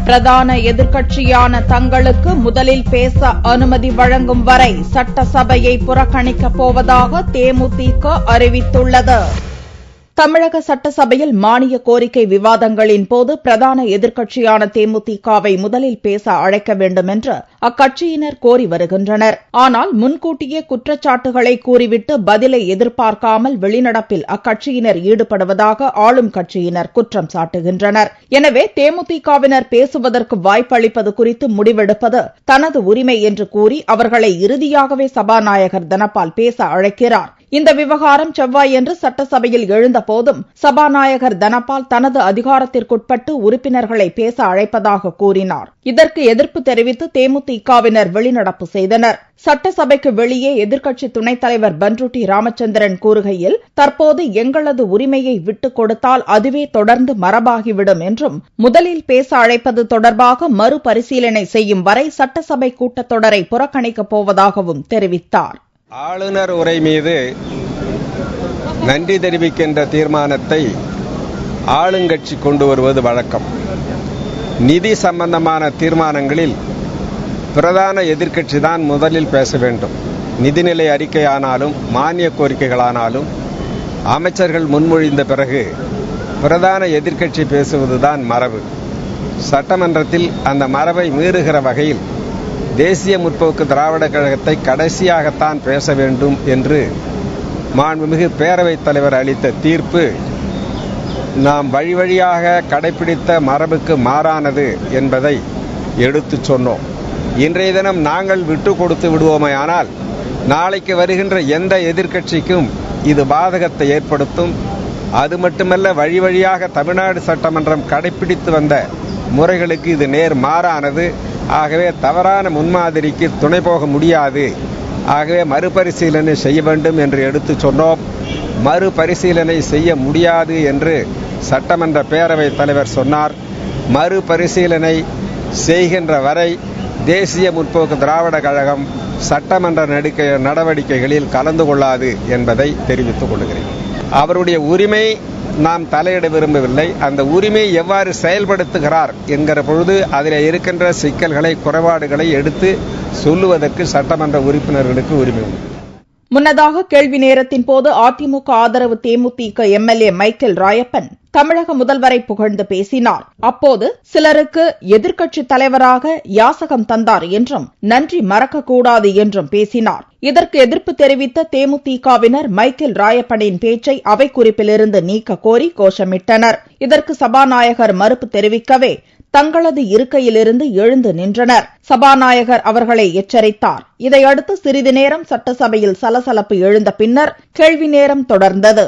பிரதான எதிர்க்கட்சியான தங்களுக்கு முதலில் பேச அனுமதி வழங்கும் வரை சட்டசபையை புறக்கணிக்கப் போவதாக தேமுதிக அறிவித்துள்ளது. தமிழக சட்டசபையில் மானிய கோரிக்கை விவாதங்களின் போது பிரதான எதிர்க்கட்சியான தேமுதிகவை முதலில் பேச அழைக்க வேண்டும் என்று அக்கட்சியினர் கோரி வருகின்றனர். ஆனால் முன்கூட்டியே குற்றச்சாட்டுகளை கூறிவிட்டு பதிலை எதிர்பார்க்காமல் வெளிநடப்பில் அக்கட்சியினர் ஈடுபடுவதாக ஆளும் கட்சியினர் குற்றம் சாட்டுகின்றனர். எனவே தேமுதிகவினர் பேசுவதற்கு வாய்ப்பளிப்பது குறித்து முடிவெடுப்பது தனது உரிமை என்று கூறி அவர்களை இறுதியாகவே சபாநாயகர் தனபால் பேச அழைக்கிறார். இந்த விவகாரம் செவ்வாயன்று சட்டசபையில் எழுந்தபோதும் சபாநாயகர் தனபால் தனது அதிகாரத்திற்குட்பட்டு உறுப்பினர்களை பேச அழைப்பதாக கூறினார். இதற்கு எதிர்ப்பு தெரிவித்து தேமுதிகவினர் வெளிநடப்பு செய்தனர். சட்டசபைக்கு வெளியே எதிர்க்கட்சி துணைத் தலைவர் பன்ருட்டி ராமச்சந்திரன் கூறுகையில், தற்போது எங்களது உரிமையை விட்டுக் கொடுத்தால் அதுவே தொடர்ந்து மரபாகிவிடும் என்றும், முதலில் பேச அழைப்பது தொடர்பாக மறுபரிசீலனை செய்யும் வரை சட்டசபை கூட்டத்தொடரை புறக்கணிக்கப் போவதாகவும் தெரிவித்தார். ஆளுநர் உரை மீது நன்றி தெரிவிக்கின்ற தீர்மானத்தை ஆளுங்கட்சி கொண்டு வருவது வழக்கம். நிதி சம்பந்தமான தீர்மானங்களில் பிரதான எதிர்க்கட்சி தான் முதலில் பேச வேண்டும். நிதிநிலை அறிக்கையானாலும் மானிய கோரிக்கைகளானாலும் அமைச்சர்கள் முன்மொழிந்த பிறகு பிரதான எதிர்க்கட்சி பேசுவதுதான் மரபு. சட்டமன்றத்தில் அந்த மரபை மீறுகிற வகையில் தேசிய முற்போக்கு திராவிட கழகத்தை கடைசியாகத்தான் பேச வேண்டும் என்று மாண்புமிகு பேரவைத் தலைவர் அளித்த தீர்ப்பு நாம் வழி வழியாக கடைபிடித்த மரபுக்கு மாறானது என்பதை எடுத்துச் சொன்னோம். இன்றைய தினம் நாங்கள் விட்டு கொடுத்து விடுவோமேயானால் நாளைக்கு வருகின்ற எந்த எதிர்க்கட்சிக்கும் இது பாதகத்தை ஏற்படுத்தும். அது மட்டுமல்ல, வழி வழியாக தமிழ்நாடு சட்டமன்றம் கடைபிடித்து வந்த முறைகளுக்கு இது நேர் மாறானது. ஆகவே தவறான முன்மாதிரிக்கு துணை போக முடியாது. ஆகவே மறுபரிசீலனை செய்ய வேண்டும் என்று எடுத்து சொன்னோம். மறுபரிசீலனை செய்ய முடியாது என்று சட்டமன்ற பேரவைத் தலைவர் சொன்னார். மறுபரிசீலனை செய்கின்ற வரை தேசிய முற்போக்கு திராவிட கழகம் சட்டமன்ற நடவடிக்கைகளில் கலந்து கொள்ளாது என்பதை தெரிவித்துக் கொள்கிறேன். அவருடைய உரிமை நாம் தலையிட விரும்பவில்லை. அந்த உரிமையை எவ்வாறு செயல்படுத்துகிறார் என்கிற பொழுது அதில் இருக்கின்ற சிக்கல்களை, குறைபாடுகளை எடுத்து சொல்லுவதற்கு சட்டமன்ற உறுப்பினர்களுக்கு உரிமை உண்டு. முன்னதாக கேள்வி நேரத்தின் போது அதிமுக ஆதரவு தேமுதிக எம்எல்ஏ மைக்கேல் ராயப்பன் தமிழக முதல்வரை புகழ்ந்து பேசினார். அப்போது சிலருக்கு எதிர்க்கட்சித் தலைவராக யாசகம் தந்தார் என்றும் நன்றி மறக்கக்கூடாது என்றும் பேசினார். இதற்கு எதிர்ப்பு தெரிவித்த தேமுதிகவினர் மைக்கேல் ராயப்பனின் பேச்சை அவை குறிப்பிலிருந்து நீக்க கோரி கோஷமிட்டனர். இதற்கு சபாநாயகர் மறுப்பு தெரிவிக்கவே தங்களது இருக்கையிலிருந்து எழுந்து நின்றனர். சபாநாயகர் அவர்களை எச்சரித்தார். இதையடுத்து சிறிது நேரம் சட்டசபையில் சலசலப்பு எழுந்த பின்னர் கேள்வி நேரம் தொடர்ந்தது.